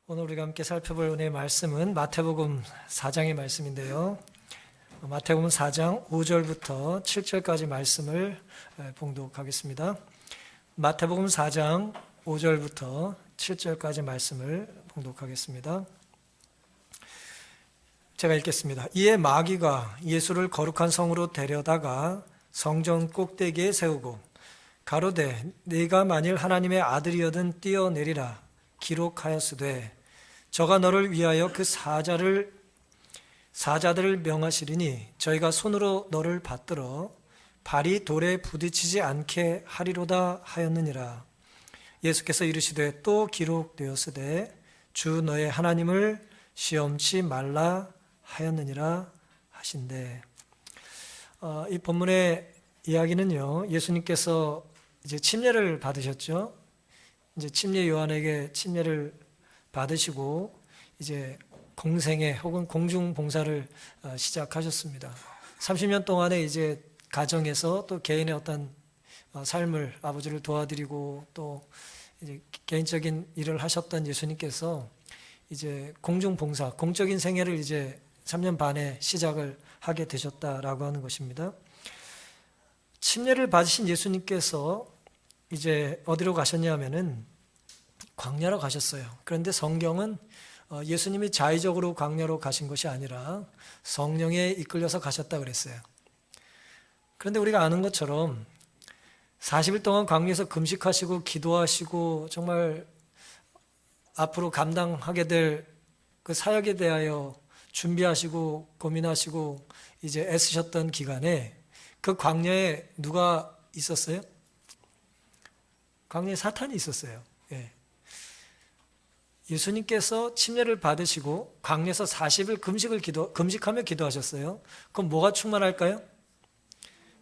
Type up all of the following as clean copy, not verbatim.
오늘 우리가 함께 살펴볼 은혜의 말씀은 마태복음 4장의 말씀인데요. 마태복음 4장 5절부터 7절까지 말씀을 봉독하겠습니다. 마태복음 4장 5절부터 7절까지 말씀을 봉독하겠습니다. 제가 읽겠습니다. 이에 마귀가 예수를 거룩한 성으로 데려다가 성전 꼭대기에 세우고 가로되 네가 만일 하나님의 아들이여든 뛰어내리라 기록하였으되 저가 너를 위하여 그 사자들을 명하시리니 저희가 손으로 너를 받들어 발이 돌에 부딪히지 않게 하리로다 하였느니라. 예수께서 이르시되 또 기록되었으되 주 너의 하나님을 시험치 말라 하였느니라 하신대. 이 본문의 이야기는요, 예수님께서 이제 침례를 받으셨죠. 이제 침례 요한에게 침례를 받으시고 이제 공생애 혹은 공중 봉사를 시작하셨습니다. 30년 동안에 이제 가정에서 또 개인의 어떤 삶을 아버지를 도와드리고 또 이제 개인적인 일을 하셨던 예수님께서 이제 공중 봉사, 공적인 생애를 이제 3년 반에 시작을 하게 되셨다라고 하는 것입니다. 침례를 받으신 예수님께서 이제 어디로 가셨냐면은 광야로 가셨어요. 그런데 성경은 예수님이 자의적으로 광야로 가신 것이 아니라 성령에 이끌려서 가셨다 그랬어요. 그런데 우리가 아는 것처럼 40일 동안 광야에서 금식하시고 기도하시고 정말 앞으로 감당하게 될 그 사역에 대하여 준비하시고 고민하시고 이제 애쓰셨던 기간에 그 광야에 누가 있었어요? 광야에 사탄이 있었어요. 예. 예수님께서 침례를 받으시고 광야에서 40일 금식하며 기도하셨어요. 그럼 뭐가 충만할까요?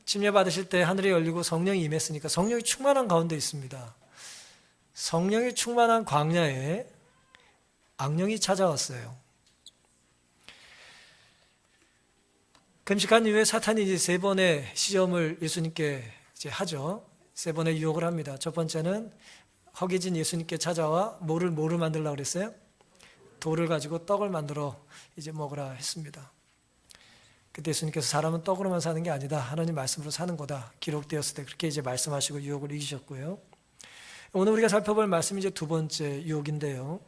침례 받으실 때 하늘이 열리고 성령이 임했으니까 성령이 충만한 가운데 있습니다. 성령이 충만한 광야에 악령이 찾아왔어요. 금식한 이후에 사탄이 이제 세 번의 시험을 예수님께 이제 하죠. 세 번의 유혹을 합니다. 첫 번째는 허기진 예수님께 찾아와 뭐를 만들려고 그랬어요? 돌을 가지고 떡을 만들어 이제 먹으라 했습니다. 그때 예수님께서 사람은 떡으로만 사는 게 아니다. 하나님 말씀으로 사는 거다. 기록되었을 때 그렇게 이제 말씀하시고 유혹을 이기셨고요. 오늘 우리가 살펴볼 말씀이 이제 두 번째 유혹인데요.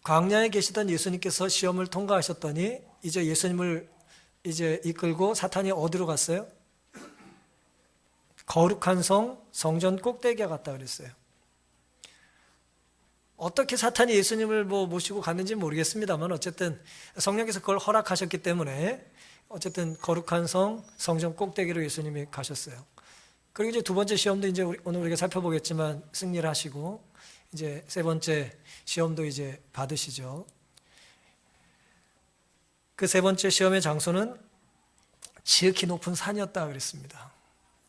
광야에 계시던 예수님께서 시험을 통과하셨더니 이제 예수님을 이제 이끌고 사탄이 어디로 갔어요? 거룩한 성전 꼭대기에 갔다 그랬어요. 어떻게 사탄이 예수님을 모시고 갔는지 모르겠습니다만 어쨌든 성령께서 그걸 허락하셨기 때문에 어쨌든 거룩한 성전 꼭대기로 예수님이 가셨어요. 그리고 이제 두 번째 시험도 이제 오늘 우리가 살펴보겠지만 승리를 하시고 이제 세 번째 시험도 이제 받으시죠. 그 세 번째 시험의 장소는 지극히 높은 산이었다 그랬습니다.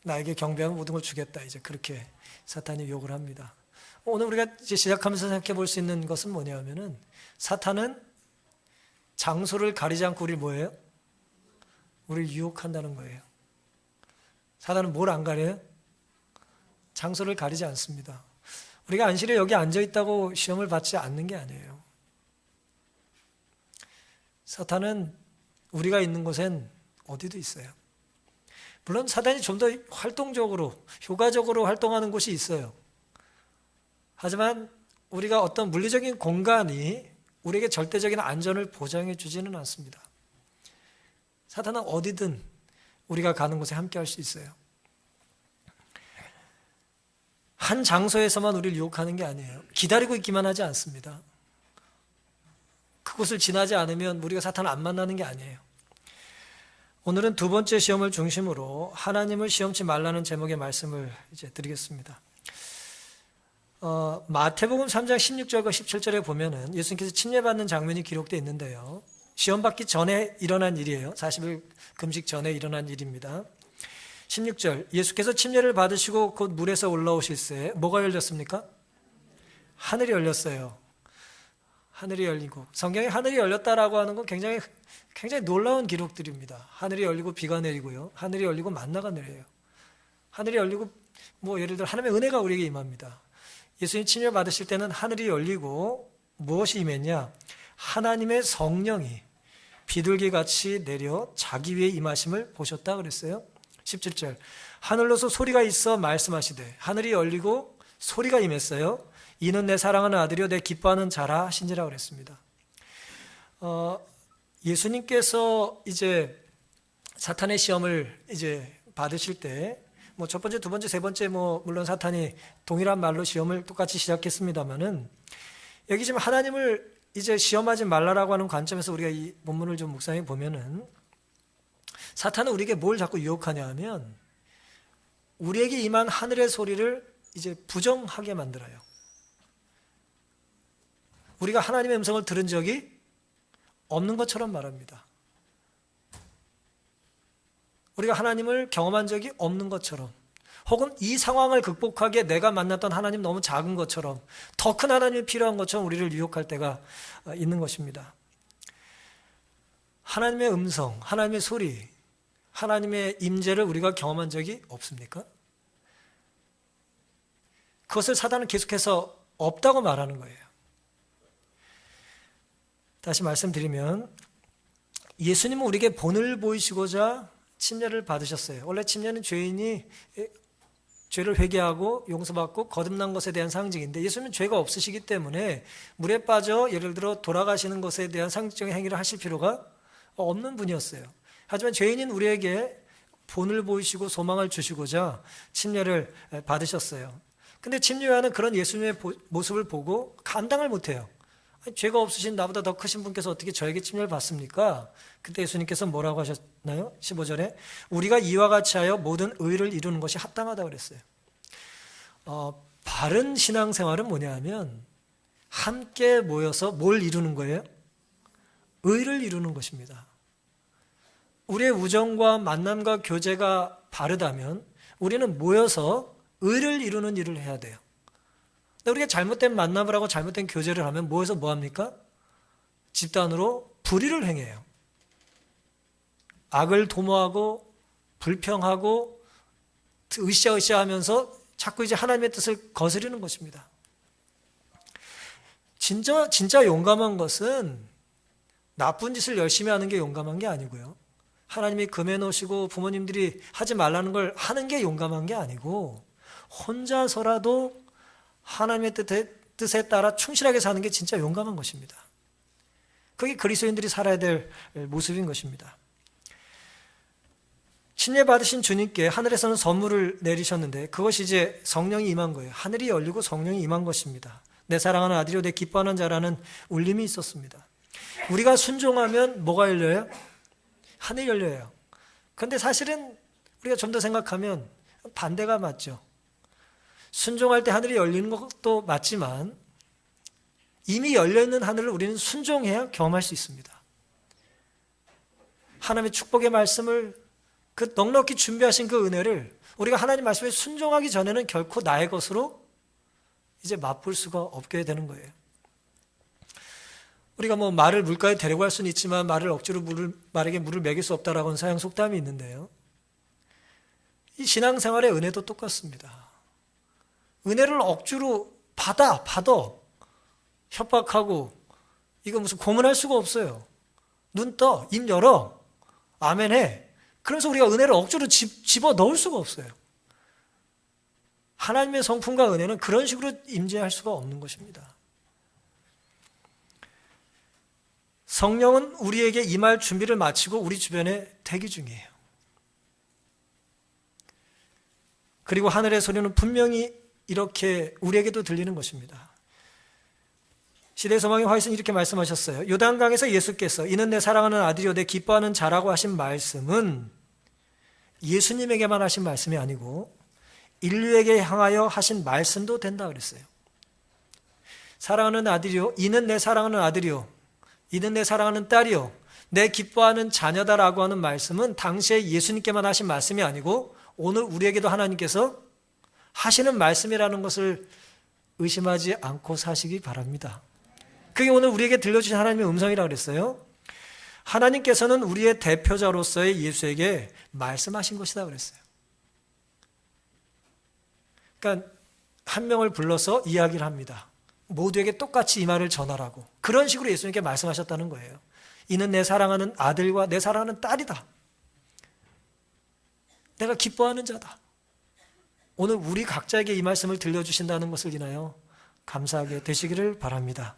나에게 경배하면 모든 걸 주겠다. 이제 그렇게 사탄이 욕을 합니다. 오늘 우리가 이제 시작하면서 생각해 볼 수 있는 것은 뭐냐면은 사탄은 장소를 가리지 않고 우리를 뭐예요? 우리를 유혹한다는 거예요. 사탄은 뭘 안 가려요? 장소를 가리지 않습니다. 우리가 안실에 여기 앉아 있다고 시험을 받지 않는 게 아니에요. 사탄은 우리가 있는 곳엔 어디도 있어요. 물론 사탄이 좀 더 활동적으로, 효과적으로 활동하는 곳이 있어요. 하지만 우리가 어떤 물리적인 공간이 우리에게 절대적인 안전을 보장해 주지는 않습니다. 사탄은 어디든 우리가 가는 곳에 함께 할 수 있어요. 한 장소에서만 우리를 유혹하는 게 아니에요. 기다리고 있기만 하지 않습니다. 그곳을 지나지 않으면 우리가 사탄을 안 만나는 게 아니에요. 오늘은 두 번째 시험을 중심으로 하나님을 시험치 말라는 제목의 말씀을 이제 드리겠습니다. 마태복음 3장 16절과 17절에 보면은 예수님께서 침례받는 장면이 기록되어 있는데요. 시험 받기 전에 일어난 일이에요. 40일 금식 전에 일어난 일입니다. 16절, 예수께서 침례를 받으시고 곧 물에서 올라오실새 뭐가 열렸습니까? 하늘이 열렸어요. 하늘이 열리고, 성경에 하늘이 열렸다라고 하는 건 굉장히 놀라운 기록들입니다. 하늘이 열리고 비가 내리고요. 하늘이 열리고 만나가 내려요. 하늘이 열리고 예를 들어 하나님의 은혜가 우리에게 임합니다. 예수님 침례 받으실 때는 하늘이 열리고 무엇이 임했냐? 하나님의 성령이 비둘기같이 내려 자기 위에 임하심을 보셨다 그랬어요. 17절 하늘로서 소리가 있어 말씀하시되 하늘이 열리고 소리가 임했어요. 이는 내 사랑하는 아들이요 내 기뻐하는 자라 하신지라 그랬습니다. 예수님께서 이제 사탄의 시험을 이제 받으실 때 뭐 첫 번째, 두 번째, 세 번째 물론 사탄이 동일한 말로 시험을 똑같이 시작했습니다만은 여기 지금 하나님을 이제 시험하지 말라라고 하는 관점에서 우리가 이 본문을 좀 묵상해 보면은 사탄은 우리에게 뭘 자꾸 유혹하냐 하면 우리에게 임한 하늘의 소리를 이제 부정하게 만들어요. 우리가 하나님의 음성을 들은 적이 없는 것처럼 말합니다. 우리가 하나님을 경험한 적이 없는 것처럼, 혹은 이 상황을 극복하기에 내가 만났던 하나님 너무 작은 것처럼, 더 큰 하나님이 필요한 것처럼 우리를 유혹할 때가 있는 것입니다. 하나님의 음성, 하나님의 소리, 하나님의 임재를 우리가 경험한 적이 없습니까? 그것을 사단은 계속해서 없다고 말하는 거예요. 다시 말씀드리면 예수님은 우리에게 본을 보이시고자 침례를 받으셨어요. 원래 침례는 죄인이 죄를 회개하고 용서받고 거듭난 것에 대한 상징인데 예수님은 죄가 없으시기 때문에 물에 빠져 예를 들어 돌아가시는 것에 대한 상징적인 행위를 하실 필요가 없는 분이었어요. 하지만 죄인인 우리에게 본을 보이시고 소망을 주시고자 침례를 받으셨어요. 근데 침례 요한은 그런 예수님의 모습을 보고 감당을 못해요. 아니, 죄가 없으신 나보다 더 크신 분께서 어떻게 저에게 침례를 받습니까? 그때 예수님께서 뭐라고 하셨나요? 15절에 우리가 이와 같이 하여 모든 의를 이루는 것이 합당하다고 그랬어요. 바른 신앙생활은 뭐냐 하면 함께 모여서 뭘 이루는 거예요? 의를 이루는 것입니다. 우리의 우정과 만남과 교제가 바르다면 우리는 모여서 의를 이루는 일을 해야 돼요. 근데 우리가 잘못된 만남을 하고 잘못된 교제를 하면 모여서 뭐 합니까? 집단으로 불의를 행해요. 악을 도모하고 불평하고 으쌰으쌰 하면서 자꾸 이제 하나님의 뜻을 거스르는 것입니다. 진짜 용감한 것은 나쁜 짓을 열심히 하는 게 용감한 게 아니고요. 하나님이 금해 놓으시고 부모님들이 하지 말라는 걸 하는 게 용감한 게 아니고 혼자서라도 하나님의 뜻에 따라 충실하게 사는 게 진짜 용감한 것입니다. 그게 그리스도인들이 살아야 될 모습인 것입니다. 침례 받으신 주님께 하늘에서는 선물을 내리셨는데 그것이 이제 성령이 임한 거예요. 하늘이 열리고 성령이 임한 것입니다. 내 사랑하는 아들이요 내 기뻐하는 자라는 울림이 있었습니다. 우리가 순종하면 뭐가 열려요? 하늘이 열려요. 그런데 사실은 우리가 좀 더 생각하면 반대가 맞죠. 순종할 때 하늘이 열리는 것도 맞지만 이미 열려있는 하늘을 우리는 순종해야 경험할 수 있습니다. 하나님의 축복의 말씀을 그 넉넉히 준비하신 그 은혜를 우리가 하나님 말씀에 순종하기 전에는 결코 나의 것으로 이제 맛볼 수가 없게 되는 거예요. 우리가 뭐 말을 물가에 데리고 갈 수는 있지만 말을 억지로 말에게 물을 먹일 수 없다라고 하는 서양 속담이 있는데요. 이 신앙생활의 은혜도 똑같습니다. 은혜를 억지로 받아 협박하고 이거 무슨 고문할 수가 없어요. 눈 떠, 입 열어, 아멘 해. 그래서 우리가 은혜를 억지로 집어 넣을 수가 없어요. 하나님의 성품과 은혜는 그런 식으로 임재할 수가 없는 것입니다. 성령은 우리에게 임할 준비를 마치고 우리 주변에 대기 중이에요. 그리고 하늘의 소리는 분명히 이렇게 우리에게도 들리는 것입니다. 시대의 소망의 화이스는 이렇게 말씀하셨어요. 요단강에서 예수께서 이는 내 사랑하는 아들이요 내 기뻐하는 자라고 하신 말씀은 예수님에게만 하신 말씀이 아니고 인류에게 향하여 하신 말씀도 된다 그랬어요. 사랑하는 아들이요 이는 내 사랑하는 아들이요 이는 내 사랑하는 딸이요 내 기뻐하는 자녀다라고 하는 말씀은 당시에 예수님께만 하신 말씀이 아니고 오늘 우리에게도 하나님께서 하시는 말씀이라는 것을 의심하지 않고 사시기 바랍니다. 그게 오늘 우리에게 들려주신 하나님의 음성이라고 그랬어요. 하나님께서는 우리의 대표자로서의 예수에게 말씀하신 것이다 그랬어요. 그러니까 한 명을 불러서 이야기를 합니다. 모두에게 똑같이 이 말을 전하라고. 그런 식으로 예수님께 말씀하셨다는 거예요. 이는 내 사랑하는 아들과 내 사랑하는 딸이다. 내가 기뻐하는 자다. 오늘 우리 각자에게 이 말씀을 들려주신다는 것을 인하여 감사하게 되시기를 바랍니다.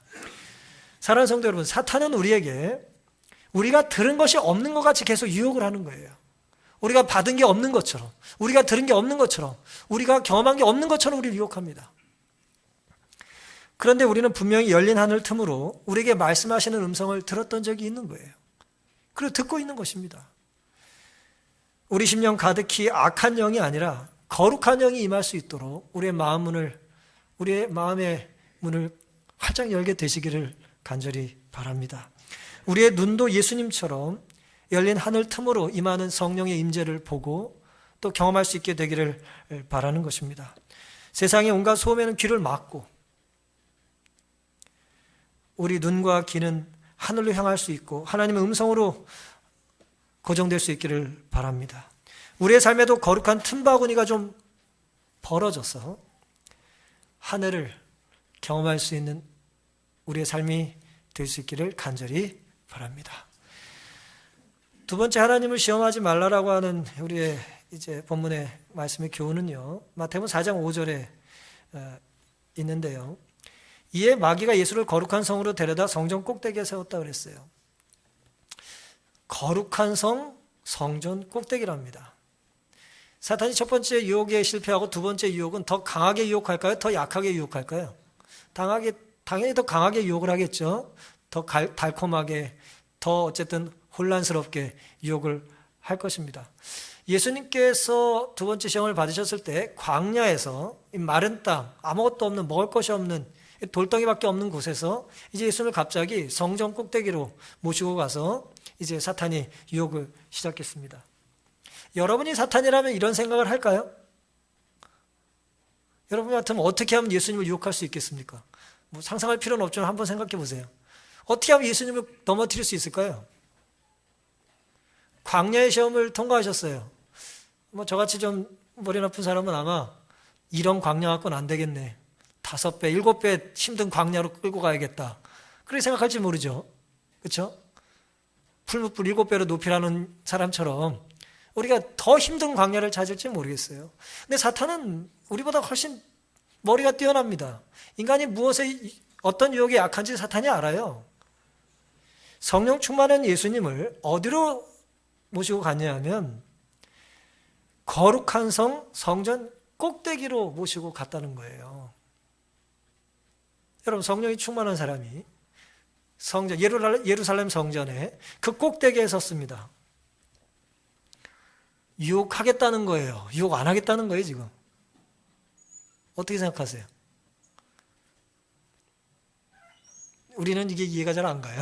사랑하는 성도 여러분, 사탄은 우리에게 우리가 들은 것이 없는 것 같이 계속 유혹을 하는 거예요. 우리가 받은 게 없는 것처럼, 우리가 들은 게 없는 것처럼, 우리가 경험한 게 없는 것처럼 우리를 유혹합니다. 그런데 우리는 분명히 열린 하늘 틈으로 우리에게 말씀하시는 음성을 들었던 적이 있는 거예요. 그리고 듣고 있는 것입니다. 우리 심령 가득히 악한 영이 아니라 거룩한 영이 임할 수 있도록 우리의 마음의 문을 활짝 열게 되시기를 간절히 바랍니다. 우리의 눈도 예수님처럼 열린 하늘 틈으로 임하는 성령의 임재를 보고 또 경험할 수 있게 되기를 바라는 것입니다. 세상의 온갖 소음에는 귀를 막고 우리 눈과 귀는 하늘로 향할 수 있고 하나님의 음성으로 고정될 수 있기를 바랍니다. 우리의 삶에도 거룩한 틈바구니가 좀 벌어져서 하늘을 경험할 수 있는 우리의 삶이 될 수 있기를 간절히 바랍니다. 두 번째, 하나님을 시험하지 말라라고 하는 우리의 이제 본문의 말씀의 교훈은요, 마태복음 4장 5절에 있는데요. 이에 마귀가 예수를 거룩한 성으로 데려다 성전 꼭대기에 세웠다 그랬어요. 거룩한 성, 성전 꼭대기랍니다. 사탄이 첫 번째 유혹에 실패하고 두 번째 유혹은 더 강하게 유혹할까요? 더 약하게 유혹할까요? 당연히 더 강하게 유혹을 하겠죠. 더 달콤하게, 더 어쨌든 혼란스럽게 유혹을 할 것입니다. 예수님께서 두 번째 시험을 받으셨을 때 광야에서 이 마른 땅, 아무것도 없는, 먹을 것이 없는 돌덩이밖에 없는 곳에서 이제 예수님을 갑자기 성전 꼭대기로 모시고 가서 이제 사탄이 유혹을 시작했습니다. 여러분이 사탄이라면 이런 생각을 할까요? 여러분 같으면 어떻게 하면 예수님을 유혹할 수 있겠습니까? 뭐 상상할 필요는 없지만 한번 생각해 보세요. 어떻게 하면 예수님을 넘어뜨릴 수 있을까요? 광야의 시험을 통과하셨어요. 뭐 저같이 좀 머리 나쁜 사람은 아마 이런 광야 갖고는 안 되겠네. 5배, 7배 힘든 광야로 끌고 가야겠다. 그렇게 생각할지 모르죠. 그렇죠? 풀무불 7배로 높이라는 사람처럼 우리가 더 힘든 광야를 찾을지 모르겠어요. 근데 사탄은 우리보다 훨씬 머리가 뛰어납니다. 인간이 무엇에 어떤 유혹에 약한지 사탄이 알아요. 성령 충만한 예수님을 어디로 모시고 갔냐 하면 거룩한 성, 성전 꼭대기로 모시고 갔다는 거예요. 여러분, 성령이 충만한 사람이 성전, 예루살렘 성전에 그 꼭대기에 섰습니다. 유혹하겠다는 거예요. 유혹 안 하겠다는 거예요, 지금. 어떻게 생각하세요? 우리는 이게 이해가 잘 안 가요.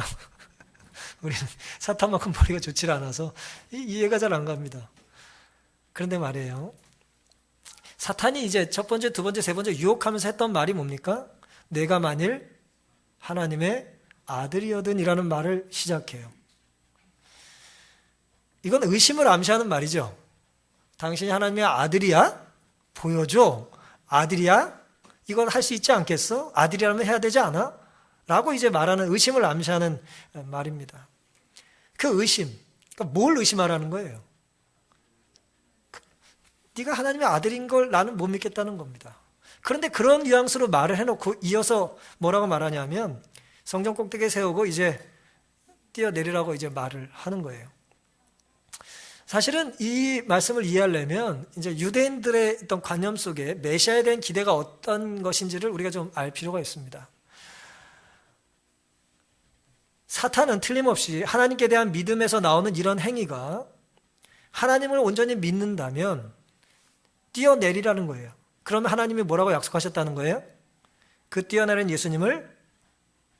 우리는 사탄만큼 머리가 좋지 않아서 이해가 잘 안 갑니다. 그런데 말이에요. 사탄이 이제 첫 번째, 두 번째, 세 번째 유혹하면서 했던 말이 뭡니까? 내가 만일 하나님의 아들이거든이라는 말을 시작해요. 이건 의심을 암시하는 말이죠. 당신이 하나님의 아들이야? 보여줘. 아들이야? 이건 할 수 있지 않겠어? 아들이라면 해야 되지 않아? 라고 이제 말하는, 의심을 암시하는 말입니다. 그 의심, 그러니까 뭘 의심하라는 거예요? 네가 하나님의 아들인 걸 나는 못 믿겠다는 겁니다. 그런데 그런 뉘앙스로 말을 해놓고 이어서 뭐라고 말하냐면 성전 꼭대기에 세우고 이제 뛰어내리라고 이제 말을 하는 거예요. 사실은 이 말씀을 이해하려면 이제 유대인들의 어떤 관념 속에 메시아에 대한 기대가 어떤 것인지를 우리가 좀 알 필요가 있습니다. 사탄은 틀림없이 하나님께 대한 믿음에서 나오는 이런 행위가 하나님을 온전히 믿는다면 뛰어내리라는 거예요. 그러면 하나님이 뭐라고 약속하셨다는 거예요? 그 뛰어내린 예수님을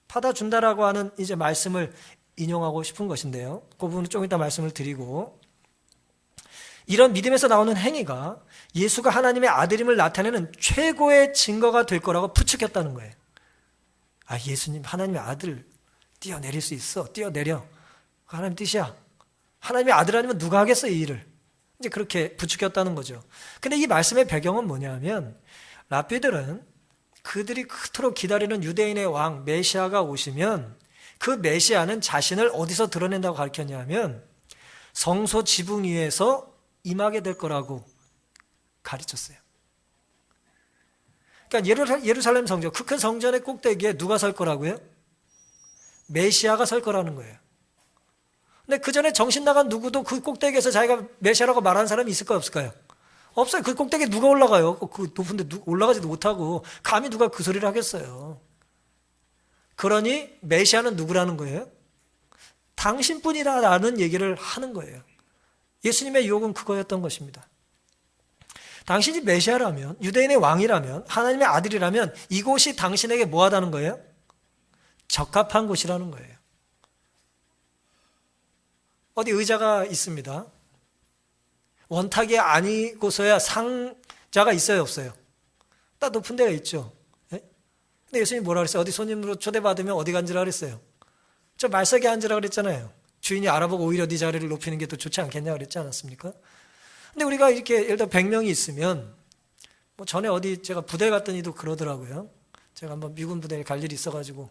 받아준다라고 하는 이제 말씀을 인용하고 싶은 것인데요. 그 부분은 좀 이따 말씀을 드리고, 이런 믿음에서 나오는 행위가 예수가 하나님의 아들임을 나타내는 최고의 증거가 될 거라고 부추겼다는 거예요. 아, 예수님 하나님의 아들 뛰어내릴 수 있어. 뛰어내려. 하나님 뜻이야. 하나님의 아들 아니면 누가 하겠어, 이 일을. 이제 그렇게 부추겼다는 거죠. 근데 이 말씀의 배경은 뭐냐면 랍비들은 그들이 그토록 기다리는 유대인의 왕 메시아가 오시면 그 메시아는 자신을 어디서 드러낸다고 가르쳤냐면 성소 지붕 위에서 임하게 될 거라고 가르쳤어요. 그러니까 예루살렘 성전, 그 큰 성전의 꼭대기에 누가 설 거라고요? 메시아가 설 거라는 거예요. 근데 그 전에 정신 나간 누구도 그 꼭대기에서 자기가 메시아라고 말하는 사람이 있을까요, 없을까요? 없어요. 그 꼭대기에 누가 올라가요? 그 높은데 올라가지도 못하고 감히 누가 그 소리를 하겠어요. 그러니 메시아는 누구라는 거예요? 당신뿐이라는 얘기를 하는 거예요. 예수님의 유혹은 그거였던 것입니다. 당신이 메시아라면, 유대인의 왕이라면, 하나님의 아들이라면 이곳이 당신에게 뭐하다는 거예요? 적합한 곳이라는 거예요. 어디 의자가 있습니다. 원탁이 아니고서야 상자가 있어요, 없어요? 딱 높은 데가 있죠. 네? 근데 예수님이 뭐라 그랬어요? 어디 손님으로 초대받으면 어디 앉으라 그랬어요? 저 말석에 앉으라 그랬잖아요. 주인이 알아보고 오히려 네 자리를 높이는 게 더 좋지 않겠냐 그랬지 않았습니까? 근데 우리가 이렇게 예를 들어 100명이 있으면 뭐 전에 어디 제가 부대 갔더니도 그러더라고요. 제가 한번 미군 부대에 갈 일이 있어가지고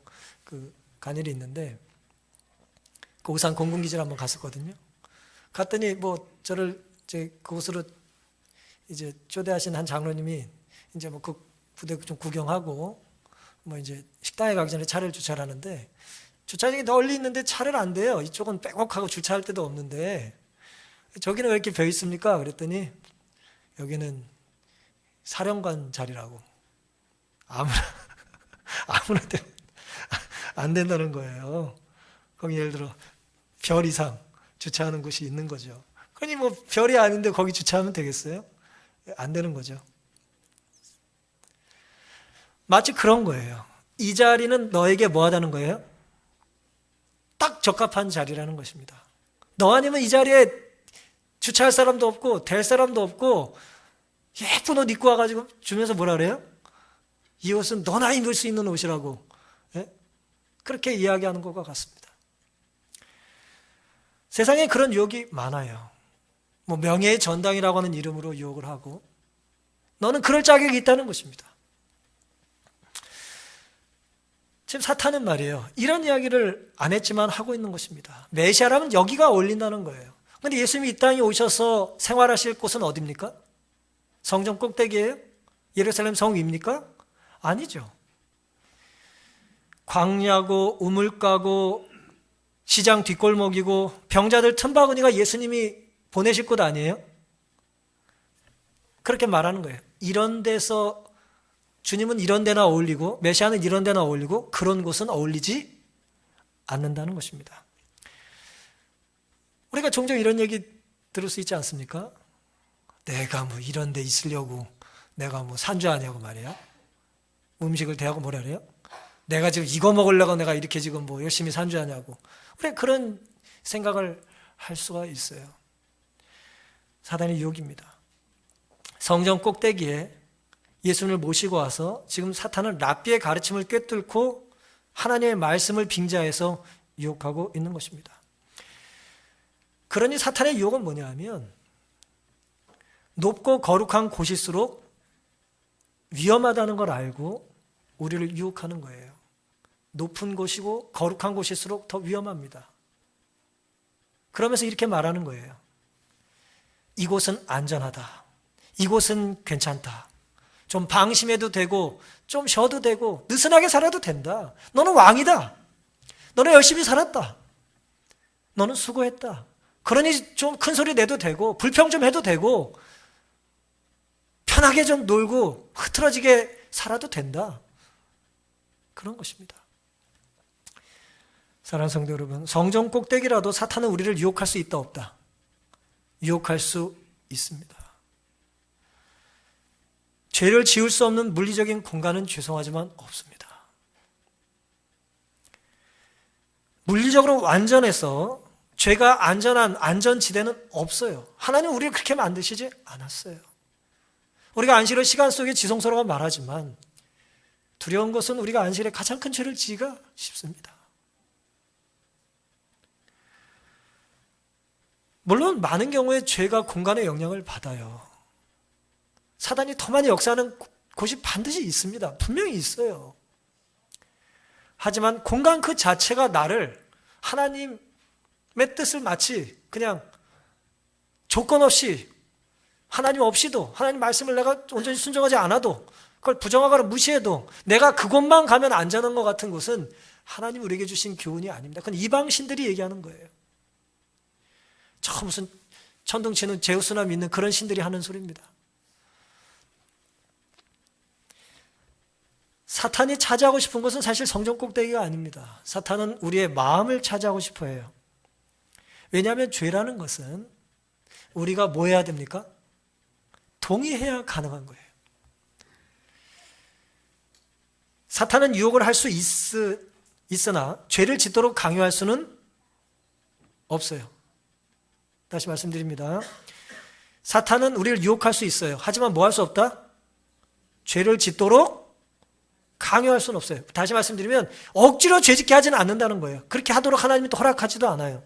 간 일이 있는데 그 오산 공군기지를 한번 갔었거든요. 갔더니 뭐 저를 이제 그곳으로 이제 초대하신 한 장로님이 이제 뭐 그 부대 좀 구경하고 뭐 이제 식당에 가기 전에 차를 주차를 하는데 주차장이 널리 있는데 차를 안 대요. 이쪽은 빼곡하고 주차할 데도 없는데 저기는 왜 이렇게 벼 있습니까? 그랬더니 여기는 사령관 자리라고 아무나 되면 안 된다는 거예요. 거기 예를 들어 별 이상 주차하는 곳이 있는 거죠. 그러니 뭐 별이 아닌데 거기 주차하면 되겠어요? 안 되는 거죠. 마치 그런 거예요. 이 자리는 너에게 뭐 하다는 거예요? 딱 적합한 자리라는 것입니다. 너 아니면 이 자리에 주차할 사람도 없고 댈 사람도 없고 예쁜 옷 입고 와가지고 주면서 뭐라 그래요? 이 옷은 너나 입을 수 있는 옷이라고, 예? 그렇게 이야기하는 것과 같습니다. 세상에 그런 유혹이 많아요. 뭐 명예의 전당이라고 하는 이름으로 유혹을 하고 너는 그럴 자격이 있다는 것입니다. 지금 사탄은 말이에요. 이런 이야기를 안 했지만 하고 있는 것입니다. 메시아라면 여기가 어울린다는 거예요. 그런데 예수님이 이 땅에 오셔서 생활하실 곳은 어디입니까? 성전 꼭대기예요? 예루살렘 성 위입니까? 아니죠. 광야고 우물가고 시장 뒷골목이고 병자들 틈바구니가 예수님이 보내실 곳 아니에요? 그렇게 말하는 거예요. 이런 데서 주님은 이런 데나 어울리고 메시아는 이런 데나 어울리고 그런 곳은 어울리지 않는다는 것입니다. 우리가 종종 이런 얘기 들을 수 있지 않습니까? 내가 뭐 이런 데 있으려고 내가 뭐 산주하냐고 말이야. 음식을 대하고 뭐라 그래요? 내가 지금 이거 먹으려고 내가 이렇게 지금 뭐 열심히 산주하냐고. 우리 그런 생각을 할 수가 있어요. 사단의 유혹입니다. 성전 꼭대기에 예수님을 모시고 와서 지금 사탄은 랍비의 가르침을 꿰뚫고 하나님의 말씀을 빙자해서 유혹하고 있는 것입니다. 그러니 사탄의 유혹은 뭐냐 하면 높고 거룩한 곳일수록 위험하다는 걸 알고 우리를 유혹하는 거예요. 높은 곳이고 거룩한 곳일수록 더 위험합니다. 그러면서 이렇게 말하는 거예요. 이곳은 안전하다. 이곳은 괜찮다. 좀 방심해도 되고 좀 쉬어도 되고 느슨하게 살아도 된다. 너는 왕이다. 너는 열심히 살았다. 너는 수고했다. 그러니 좀 큰 소리 내도 되고 불평 좀 해도 되고 편하게 좀 놀고 흐트러지게 살아도 된다. 그런 것입니다. 사랑하는 성도 여러분, 성전 꼭대기라도 사탄은 우리를 유혹할 수 있다 없다? 유혹할 수 있습니다. 죄를 지을 수 없는 물리적인 공간은 죄송하지만 없습니다. 물리적으로 완전해서 죄가 안전한 안전지대는 없어요. 하나님은 우리를 그렇게 만드시지 않았어요. 우리가 안식을 시간 속에 지성소라고 말하지만 두려운 것은 우리가 안식일에 가장 큰 죄를 지기가 쉽습니다. 물론 많은 경우에 죄가 공간의 영향을 받아요. 사단이 더 많이 역사하는 곳이 반드시 있습니다. 분명히 있어요. 하지만 공간 그 자체가 나를 하나님의 뜻을 마치 그냥 조건 없이 하나님 없이도 하나님 말씀을 내가 온전히 순종하지 않아도 그걸 부정하거나 무시해도 내가 그곳만 가면 안전한 것 같은 곳은 하나님 우리에게 주신 교훈이 아닙니다. 그건 이방신들이 얘기하는 거예요. 저 무슨 천둥치는 제우스나 믿는 그런 신들이 하는 소리입니다. 사탄이 차지하고 싶은 것은 사실 성전 꼭대기가 아닙니다. 사탄은 우리의 마음을 차지하고 싶어 해요. 왜냐하면 죄라는 것은 우리가 뭐 해야 됩니까? 동의해야 가능한 거예요. 사탄은 유혹을 할 수 있으나 죄를 짓도록 강요할 수는 없어요. 다시 말씀드립니다. 사탄은 우리를 유혹할 수 있어요. 하지만 뭐 할 수 없다? 죄를 짓도록 강요할 수는 없어요. 다시 말씀드리면 억지로 죄짓게 하지는 않는다는 거예요. 그렇게 하도록 하나님이 또 허락하지도 않아요.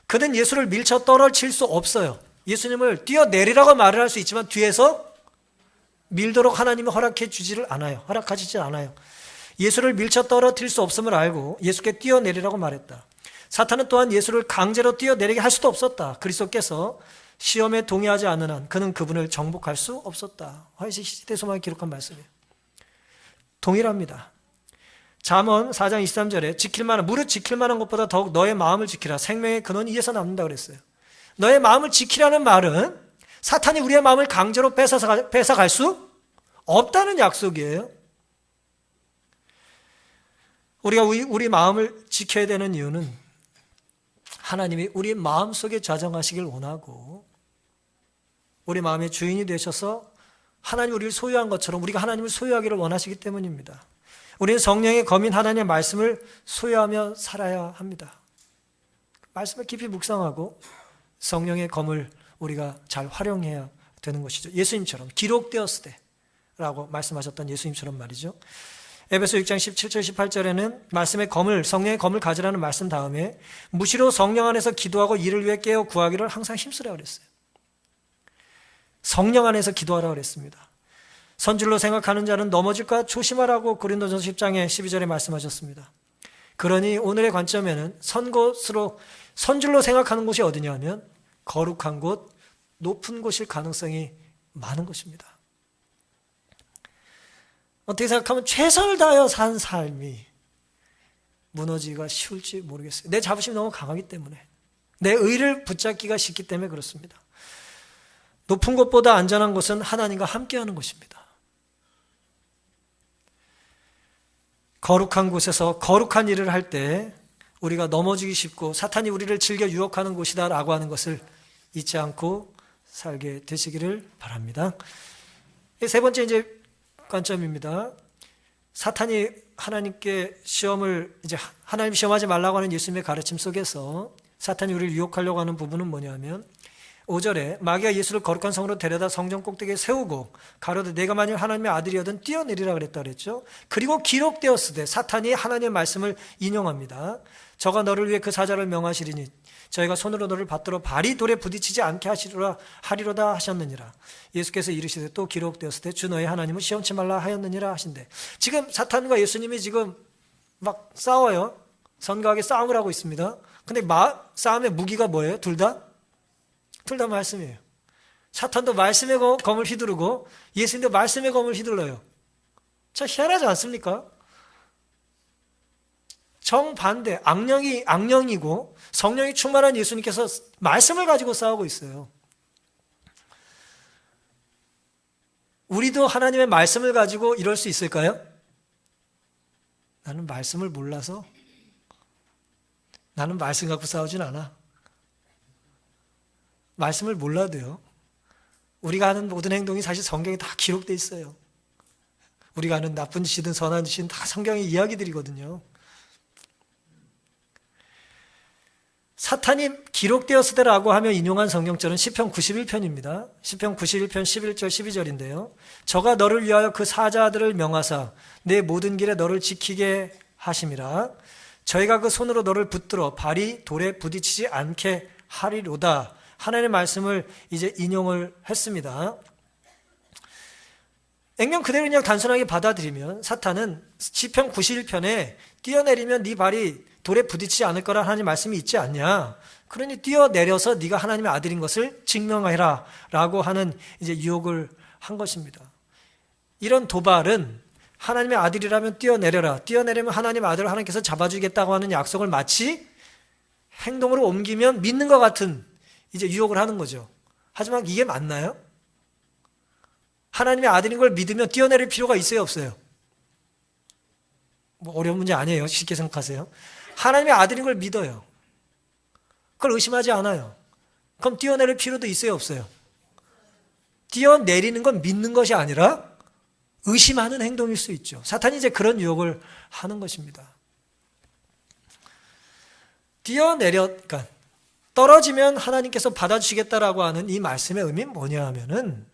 그는 예수를 밀쳐 떨어뜨릴 수 없어요. 예수님을 뛰어내리라고 말을 할 수 있지만 뒤에서 밀도록 하나님이 허락해 주지를 않아요. 허락하시지 않아요. 예수를 밀쳐 떨어뜨릴 수 없음을 알고 예수께 뛰어내리라고 말했다. 사탄은 또한 예수를 강제로 뛰어내리게 할 수도 없었다. 그리스도께서 시험에 동의하지 않는 한 그는 그분을 정복할 수 없었다. 화이시 시대소망이 기록한 말씀이에요. 동일합니다. 잠언 4장 23절에 무릇 지킬 만한 것보다 더욱 너의 마음을 지키라. 생명의 근원이 이에서 남는다 그랬어요. 너의 마음을 지키라는 말은 사탄이 우리의 마음을 강제로 뺏어갈 수 없다는 약속이에요. 우리가 우리 마음을 지켜야 되는 이유는 하나님이 우리 마음속에 좌정하시길 원하고 우리 마음의 주인이 되셔서 하나님이 우리를 소유한 것처럼 우리가 하나님을 소유하기를 원하시기 때문입니다. 우리는 성령의 검인 하나님의 말씀을 소유하며 살아야 합니다. 말씀을 깊이 묵상하고 성령의 검을 우리가 잘 활용해야 되는 것이죠. 예수님처럼 기록되었을 때라고 말씀하셨던 예수님처럼 말이죠. 에베소 6장 17절 18절에는 말씀의 검을 성령의 검을 가지라는 말씀 다음에 무시로 성령 안에서 기도하고 이를 위해 깨어 구하기를 항상 힘쓰라 그랬어요. 성령 안에서 기도하라 그랬습니다. 선줄로 생각하는 자는 넘어질까 조심하라고 고린도전서 10장의 12절에 말씀하셨습니다. 그러니 오늘의 관점에는 선줄로 생각하는 곳이 어디냐 하면 거룩한 곳, 높은 곳일 가능성이 많은 것입니다. 어떻게 생각하면 최선을 다하여 산 삶이 무너지기가 쉬울지 모르겠어요. 내 자부심이 너무 강하기 때문에 내 의를 붙잡기가 쉽기 때문에 그렇습니다. 높은 곳보다 안전한 곳은 하나님과 함께하는 것입니다. 거룩한 곳에서 거룩한 일을 할 때 우리가 넘어지기 쉽고 사탄이 우리를 즐겨 유혹하는 곳이다라고 하는 것을 잊지 않고 살게 되시기를 바랍니다. 세 번째 이제 관점입니다. 사탄이 하나님께 하나님 시험하지 말라고 하는 예수님의 가르침 속에서 사탄이 우리를 유혹하려고 하는 부분은 뭐냐면 5절에 마귀가 예수를 거룩한 성으로 데려다 성전 꼭대기에 세우고 가로되 내가 만일 하나님의 아들이거든 뛰어내리라 그랬다 그랬죠. 그리고 기록되었으되 사탄이 하나님의 말씀을 인용합니다. 저가 너를 위해 그 사자를 명하시리니 저희가 손으로 너를 받들어 발이 돌에 부딪히지 않게 하리로다 하셨느니라. 예수께서 이르시되 또 기록되었으되 주 너의 하나님을 시험치 말라 하였느니라 하신대. 지금 사탄과 예수님이 지금 막 싸워요. 선거하게 싸움을 하고 있습니다. 근데 싸움의 무기가 뭐예요? 둘 다 말씀이에요. 사탄도 말씀의 검을 휘두르고 예수님도 말씀의 검을 휘둘러요. 참 희한하지 않습니까? 정반대, 악령이고 성령이 충만한 예수님께서 말씀을 가지고 싸우고 있어요. 우리도 하나님의 말씀을 가지고 이럴 수 있을까요? 나는 말씀을 몰라서 나는 말씀 갖고 싸우진 않아. 말씀을 몰라도요. 우리가 하는 모든 행동이 사실 성경에 다 기록되어 있어요. 우리가 하는 나쁜 짓이든 선한 짓이든 다 성경의 이야기들이거든요. 사탄이 기록되었을 때라고 하며 인용한 성경절은 시편 91편입니다. 시편 91편 11절 12절인데요. 저가 너를 위하여 그 사자들을 명하사 내 모든 길에 너를 지키게 하심이라. 저희가 그 손으로 너를 붙들어 발이 돌에 부딪히지 않게 하리로다. 하나님의 말씀을 이제 인용을 했습니다. 액면 그대로 그냥 단순하게 받아들이면 사탄은 시편 91편에 뛰어내리면 네 발이 돌에 부딪히지 않을 거라 하나님 말씀이 있지 않냐. 그러니 뛰어내려서 네가 하나님의 아들인 것을 증명해라 라고 하는 이제 유혹을 한 것입니다. 이런 도발은 하나님의 아들이라면 뛰어내려라. 뛰어내리면 하나님의 아들을 하나님께서 잡아주겠다고 하는 약속을 마치 행동으로 옮기면 믿는 것 같은 이제 유혹을 하는 거죠. 하지만 이게 맞나요? 하나님의 아들인 걸 믿으면 뛰어내릴 필요가 있어요, 없어요? 뭐 어려운 문제 아니에요. 쉽게 생각하세요. 하나님의 아들인 걸 믿어요. 그걸 의심하지 않아요. 그럼 뛰어내릴 필요도 있어요, 없어요? 뛰어내리는 건 믿는 것이 아니라 의심하는 행동일 수 있죠. 사탄이 이제 그런 유혹을 하는 것입니다. 그러니까 떨어지면 하나님께서 받아주시겠다라고 하는 이 말씀의 의미는 뭐냐 하면은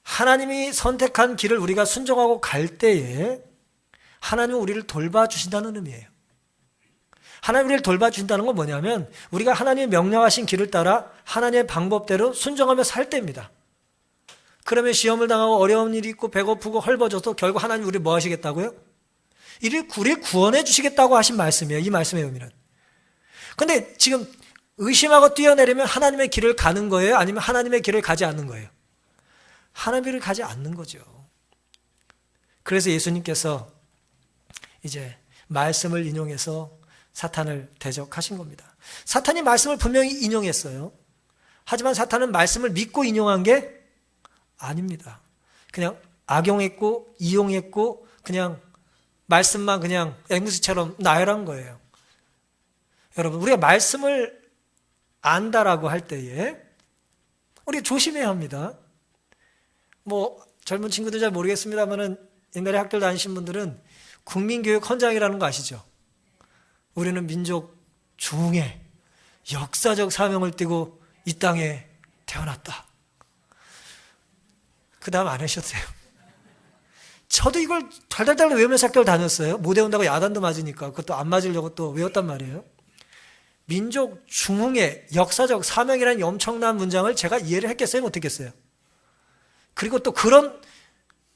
하나님이 선택한 길을 우리가 순종하고 갈 때에 하나님은 우리를 돌봐주신다는 의미예요. 하나님 우리를 돌봐주신다는 건 뭐냐면 우리가 하나님이 명령하신 길을 따라 하나님의 방법대로 순종하며 살 때입니다. 그러면 시험을 당하고 어려운 일이 있고 배고프고 헐벗어도 결국 하나님 우리를 뭐 하시겠다고요? 우리를 구원해 주시겠다고 하신 말씀이에요. 이 말씀의 의미는. 근데 지금 의심하고 뛰어내리면 하나님의 길을 가는 거예요? 아니면 하나님의 길을 가지 않는 거예요? 하나님의 길을 가지 않는 거죠. 그래서 예수님께서 이제 말씀을 인용해서 사탄을 대적하신 겁니다. 사탄이 말씀을 분명히 인용했어요. 하지만 사탄은 말씀을 믿고 인용한 게 아닙니다. 그냥 악용했고 이용했고 그냥 말씀만 그냥 앵무새처럼 나열한 거예요. 여러분 우리가 말씀을 안다라고 할 때에 우리가 조심해야 합니다. 뭐 젊은 친구들 잘 모르겠습니다만은 옛날에 학교 다니신 분들은 국민교육 헌장이라는 거 아시죠? 우리는 민족 중흥의 역사적 사명을 띠고 이 땅에 태어났다. 그 다음 안 하셔도 돼요. 저도 이걸 달달달 외우면서 학교를 다녔어요. 못 외운다고 야단도 맞으니까 그것도 안 맞으려고 또 외웠단 말이에요. 민족 중흥의 역사적 사명이라는 이 엄청난 문장을 제가 이해를 했겠어요? 못했겠어요? 그리고 또 그런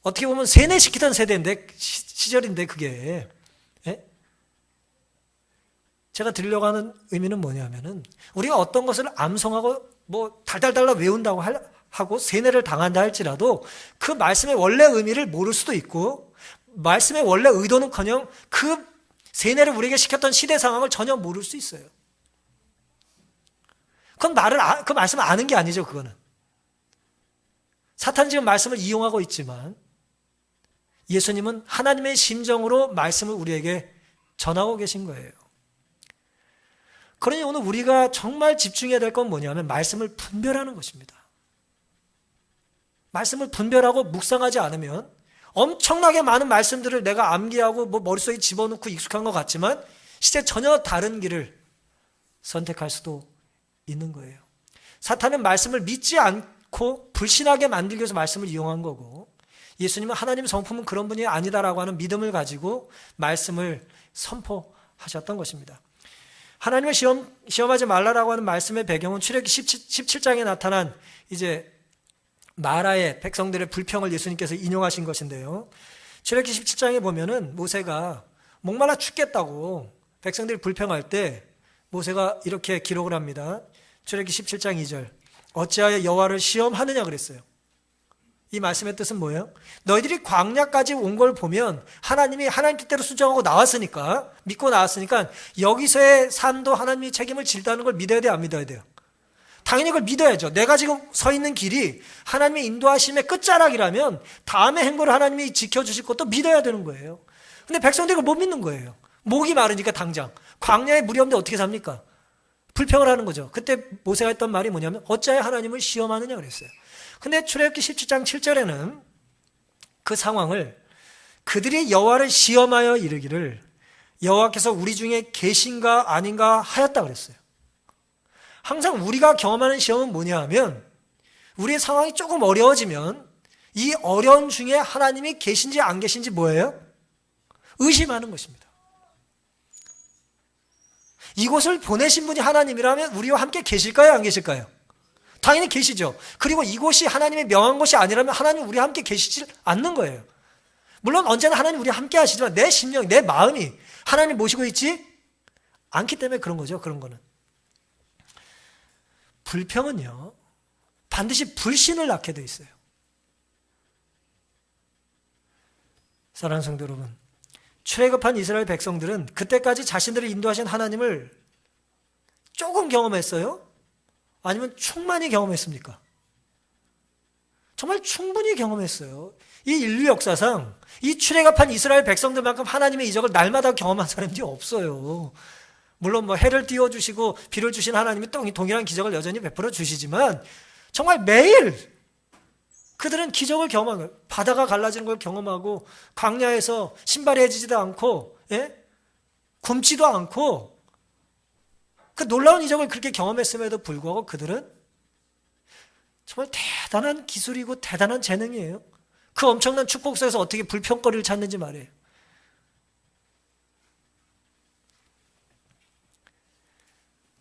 어떻게 보면 세뇌시키던 세대인데 시절인데 그게 제가 드리려고 하는 의미는 뭐냐면은 우리가 어떤 것을 암송하고 뭐 달달달달 외운다고 하고 세뇌를 당한다 할지라도 그 말씀의 원래 의미를 모를 수도 있고 말씀의 원래 의도는커녕 그 세뇌를 우리에게 시켰던 시대 상황을 전혀 모를 수 있어요. 그건 그 말씀을 아는 게 아니죠. 그거는 사탄 지금 말씀을 이용하고 있지만 예수님은 하나님의 심정으로 말씀을 우리에게 전하고 계신 거예요. 그러니 오늘 우리가 정말 집중해야 될 건 뭐냐면 말씀을 분별하는 것입니다. 말씀을 분별하고 묵상하지 않으면 엄청나게 많은 말씀들을 내가 암기하고 뭐 머릿속에 집어넣고 익숙한 것 같지만 실제 전혀 다른 길을 선택할 수도 있는 거예요. 사탄은 말씀을 믿지 않고 불신하게 만들기 위해서 말씀을 이용한 거고 예수님은 하나님 성품은 그런 분이 아니다라고 하는 믿음을 가지고 말씀을 선포하셨던 것입니다. 하나님을 시험하지 말라라고 하는 말씀의 배경은 출애굽기 17장에 나타난 이제 나라의 백성들의 불평을 예수님께서 인용하신 것인데요. 출애굽기 17장에 보면은 모세가 목말라 죽겠다고 백성들이 불평할 때 모세가 이렇게 기록을 합니다. 출애굽기 17장 2절. 어찌하여 여호와를 시험하느냐 그랬어요. 이 말씀의 뜻은 뭐예요? 너희들이 광야까지 온 걸 보면 하나님이 하나님 뜻대로 순종하고 나왔으니까 믿고 나왔으니까 여기서의 삶도 하나님이 책임을 질다는 걸 믿어야 돼요? 안 믿어야 돼요? 당연히 그걸 믿어야죠. 내가 지금 서 있는 길이 하나님의 인도하심의 끝자락이라면 다음의 행보를 하나님이 지켜주실 것도 믿어야 되는 거예요. 근데 백성들이 그걸 못 믿는 거예요. 목이 마르니까 당장. 광야에 물이 없는데 어떻게 삽니까? 불평을 하는 거죠. 그때 모세가 했던 말이 뭐냐면 어찌하여 하나님을 시험하느냐 그랬어요. 근데 출애굽기 17장 7절에는 그 상황을 그들이 여호와를 시험하여 이르기를 여호와께서 우리 중에 계신가 아닌가 하였다 그랬어요. 항상 우리가 경험하는 시험은 뭐냐 하면 우리의 상황이 조금 어려워지면 이 어려움 중에 하나님이 계신지 안 계신지 뭐예요? 의심하는 것입니다. 이곳을 보내신 분이 하나님이라면 우리와 함께 계실까요? 안 계실까요? 당연히 계시죠. 그리고 이곳이 하나님의 명한 곳이 아니라면 하나님 우리와 함께 계시질 않는 거예요. 물론 언제나 하나님 우리와 함께 하시지만 내 심령, 내 마음이 하나님 모시고 있지 않기 때문에 그런 거죠. 그런 거는. 불평은요, 반드시 불신을 낳게 돼 있어요. 사랑하는 성도 여러분, 출애굽한 이스라엘 백성들은 그때까지 자신들을 인도하신 하나님을 조금 경험했어요? 아니면 충만히 경험했습니까? 정말 충분히 경험했어요. 이 인류 역사상 이 출애굽한 이스라엘 백성들만큼 하나님의 이적을 날마다 경험한 사람들이 없어요. 물론 해를 띄워주시고 비를 주신 하나님이 동일한 기적을 여전히 베풀어 주시지만 정말 매일 그들은 기적을 경험한 거예요. 바다가 갈라지는 걸 경험하고 광야에서 신발이 해지지도 않고 굶지도 않고 그 놀라운 이적을 그렇게 경험했음에도 불구하고 그들은 정말 대단한 기술이고 대단한 재능이에요. 그 엄청난 축복 속에서 어떻게 불평거리를 찾는지 말이에요.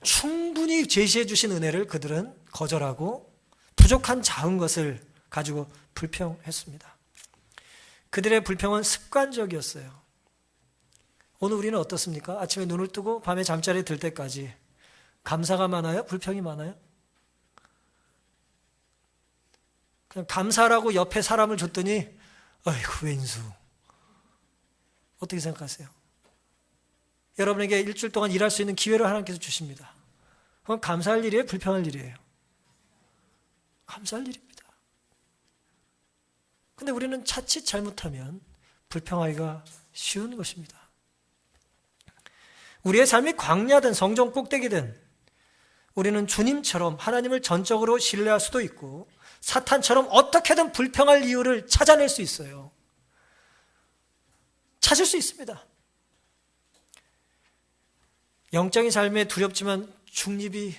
충분히 제시해 주신 은혜를 그들은 거절하고 부족한 작은 것을 가지고 불평했습니다. 그들의 불평은 습관적이었어요. 오늘 우리는 어떻습니까? 아침에 눈을 뜨고 밤에 잠자리에 들 때까지 감사가 많아요? 불평이 많아요? 그냥 감사라고 옆에 사람을 줬더니 아이고 왼수. 어떻게 생각하세요? 여러분에게 일주일 동안 일할 수 있는 기회를 하나님께서 주십니다. 그건 감사할 일이에요? 불평할 일이에요? 감사할 일입니다. 근데 우리는 자칫 잘못하면 불평하기가 쉬운 것입니다. 우리의 삶이 광야든 성전 꼭대기든 우리는 주님처럼 하나님을 전적으로 신뢰할 수도 있고 사탄처럼 어떻게든 불평할 이유를 찾아낼 수 있어요. 찾을 수 있습니다. 영적인 삶에 두렵지만 중립이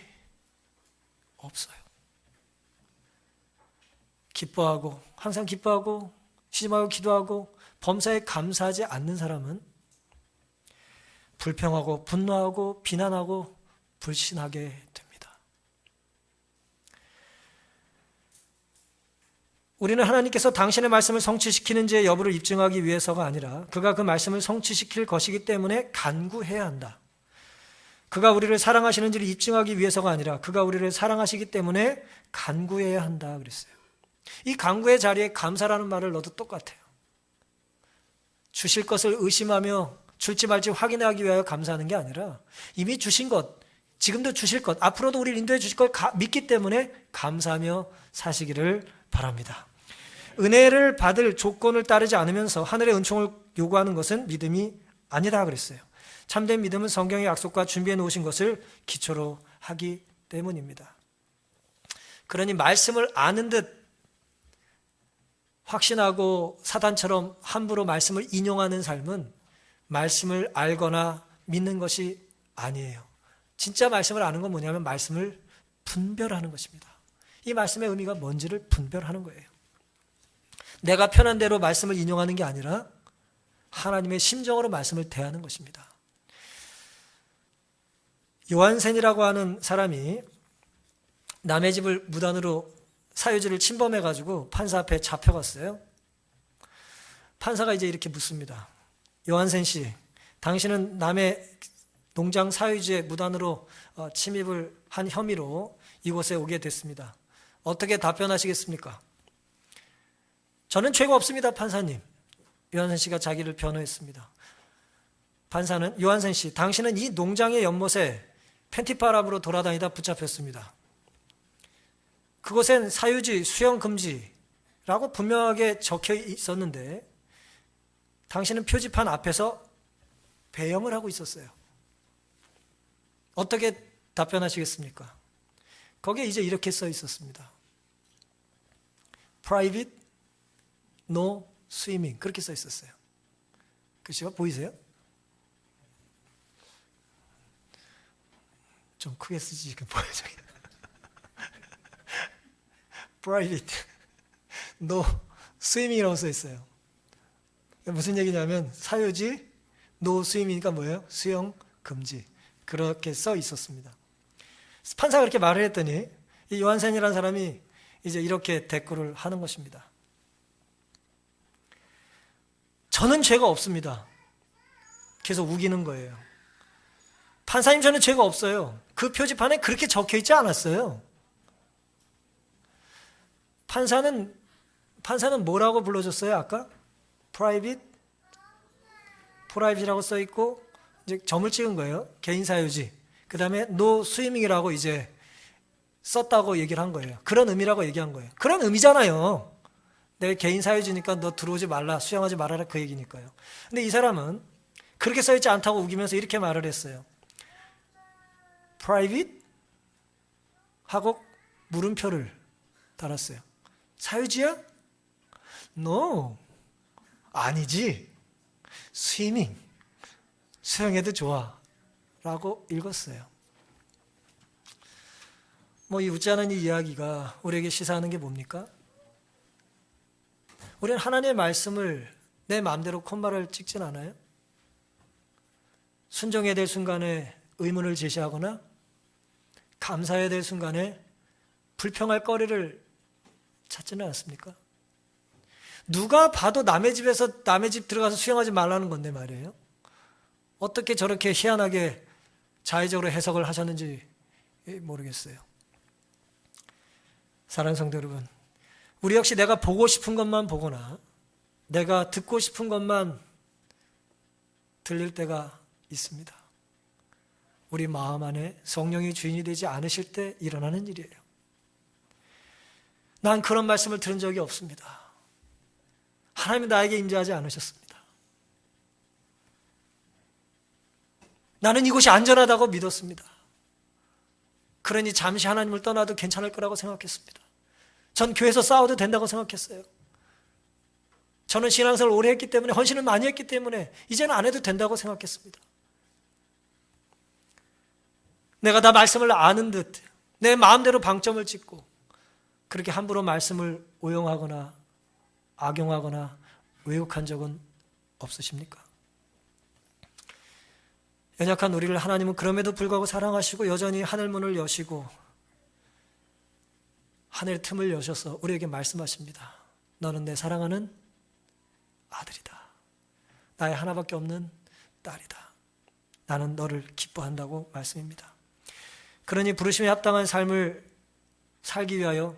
없어요. 기뻐하고 항상 기뻐하고 시짐하고 기도하고 범사에 감사하지 않는 사람은 불평하고 분노하고 비난하고 불신하게 됩니다. 우리는 하나님께서 당신의 말씀을 성취시키는지의 여부를 입증하기 위해서가 아니라 그가 그 말씀을 성취시킬 것이기 때문에 간구해야 한다. 그가 우리를 사랑하시는지를 입증하기 위해서가 아니라 그가 우리를 사랑하시기 때문에 간구해야 한다 그랬어요. 이 간구의 자리에 감사라는 말을 넣어도 똑같아요. 주실 것을 의심하며 줄지 말지 확인하기 위하여 감사하는 게 아니라 이미 주신 것, 지금도 주실 것, 앞으로도 우리를 인도해 주실 걸 믿기 때문에 감사하며 사시기를 바랍니다. 은혜를 받을 조건을 따르지 않으면서 하늘의 은총을 요구하는 것은 믿음이 아니다 그랬어요. 참된 믿음은 성경의 약속과 준비해 놓으신 것을 기초로 하기 때문입니다. 그러니 말씀을 아는 듯 확신하고 사단처럼 함부로 말씀을 인용하는 삶은 말씀을 알거나 믿는 것이 아니에요. 진짜 말씀을 아는 건 뭐냐면 말씀을 분별하는 것입니다. 이 말씀의 의미가 뭔지를 분별하는 거예요. 내가 편한 대로 말씀을 인용하는 게 아니라 하나님의 심정으로 말씀을 대하는 것입니다. 요한센이라고 하는 사람이 남의 집을 무단으로 사유지를 침범해가지고 판사 앞에 잡혀갔어요. 판사가 이제 이렇게 묻습니다. 요한센 씨, 당신은 남의 농장 사유지에 무단으로 침입을 한 혐의로 이곳에 오게 됐습니다. 어떻게 답변하시겠습니까? 저는 죄가 없습니다, 판사님. 요한센 씨가 자기를 변호했습니다. 판사는 요한센 씨, 당신은 이 농장의 연못에 팬티바람으로 돌아다니다 붙잡혔습니다. 그곳엔 사유지, 수영 금지라고 분명하게 적혀 있었는데 당신은 표지판 앞에서 배영을 하고 있었어요. 어떻게 답변하시겠습니까? 거기에 이제 이렇게 써 있었습니다. Private, no swimming. 그렇게 써 있었어요. 그렇죠? 보이세요? 좀 크게 쓰지, 지금 보여줘. Private, no swimming이라고 써 있어요. 무슨 얘기냐면 사유지, no swimming이니까 뭐예요? 수영 금지. 그렇게 써 있었습니다. 판사가 그렇게 말을 했더니 이 요한센이라는 사람이 이제 이렇게 대꾸를 하는 것입니다. 저는 죄가 없습니다. 계속 우기는 거예요. 판사님, 저는 죄가 없어요. 그 표지판에 그렇게 적혀 있지 않았어요. 판사는 뭐라고 불러줬어요, 아까? 프라이빗이라고 써 있고, 이제 점을 찍은 거예요. 개인 사유지. 그 다음에 no swimming이라고 이제 썼다고 얘기를 한 거예요. 그런 의미라고 얘기한 거예요. 그런 의미잖아요. 내 개인 사유지니까 너 들어오지 말라, 수영하지 말아라, 그 얘기니까요. 근데 이 사람은 그렇게 써 있지 않다고 우기면서 이렇게 말을 했어요. private? 하고 물음표를 달았어요. 사유지야? No. 아니지. swimming. 수영해도 좋아. 라고 읽었어요. 이 웃지 않은 이 이야기가 우리에게 시사하는 게 뭡니까? 우리는 하나님의 말씀을 내 마음대로 콧말을 찍진 않아요. 순종해야 될 순간에 의문을 제시하거나 감사해야 될 순간에 불평할 거리를 찾지는 않습니까? 누가 봐도 남의 집 들어가서 수영하지 말라는 건데 말이에요. 어떻게 저렇게 희한하게 자의적으로 해석을 하셨는지 모르겠어요. 사랑하는 성도 여러분, 우리 역시 내가 보고 싶은 것만 보거나 내가 듣고 싶은 것만 들릴 때가 있습니다. 우리 마음 안에 성령이 주인이 되지 않으실 때 일어나는 일이에요. 난 그런 말씀을 들은 적이 없습니다. 하나님이 나에게 임재하지 않으셨습니다. 나는 이곳이 안전하다고 믿었습니다. 그러니 잠시 하나님을 떠나도 괜찮을 거라고 생각했습니다. 전 교회에서 싸워도 된다고 생각했어요. 저는 신앙생활을 오래 했기 때문에, 헌신을 많이 했기 때문에 이제는 안 해도 된다고 생각했습니다. 내가 다 말씀을 아는 듯 내 마음대로 방점을 찍고 그렇게 함부로 말씀을 오용하거나 악용하거나 왜곡한 적은 없으십니까? 연약한 우리를 하나님은 그럼에도 불구하고 사랑하시고 여전히 하늘문을 여시고 하늘의 틈을 여셔서 우리에게 말씀하십니다. 너는 내 사랑하는 아들이다. 나의 하나밖에 없는 딸이다. 나는 너를 기뻐한다고 말씀입니다. 그러니 부르심에 합당한 삶을 살기 위하여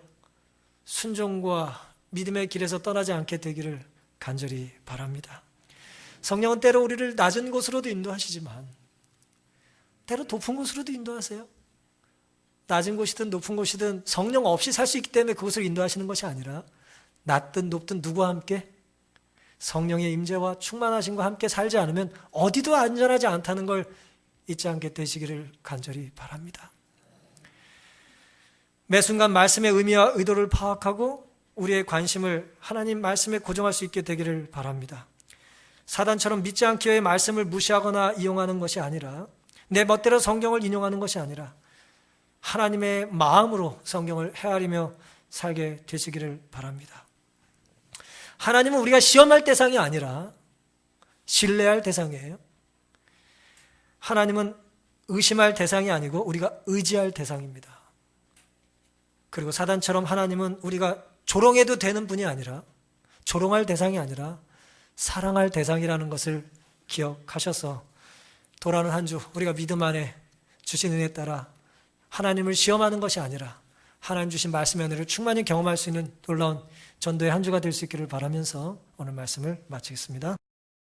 순종과 믿음의 길에서 떠나지 않게 되기를 간절히 바랍니다. 성령은 때로 우리를 낮은 곳으로도 인도하시지만 때로 높은 곳으로도 인도하세요. 낮은 곳이든 높은 곳이든 성령 없이 살 수 있기 때문에 그곳을 인도하시는 것이 아니라 낮든 높든 누구와 함께 성령의 임재와 충만하심과 함께 살지 않으면 어디도 안전하지 않다는 걸 잊지 않게 되시기를 간절히 바랍니다. 매 순간 말씀의 의미와 의도를 파악하고 우리의 관심을 하나님 말씀에 고정할 수 있게 되기를 바랍니다. 사단처럼 믿지 않기 위해 말씀을 무시하거나 이용하는 것이 아니라 내 멋대로 성경을 인용하는 것이 아니라 하나님의 마음으로 성경을 헤아리며 살게 되시기를 바랍니다. 하나님은 우리가 시험할 대상이 아니라 신뢰할 대상이에요. 하나님은 의심할 대상이 아니고 우리가 의지할 대상입니다. 그리고 사단처럼 하나님은 우리가 조롱해도 되는 분이 아니라 조롱할 대상이 아니라 사랑할 대상이라는 것을 기억하셔서 돌아오는 한 주 우리가 믿음 안에 주신 은혜에 따라 하나님을 시험하는 것이 아니라 하나님 주신 말씀의 은혜를 충만히 경험할 수 있는 놀라운 전도의 한 주가 될 수 있기를 바라면서 오늘 말씀을 마치겠습니다.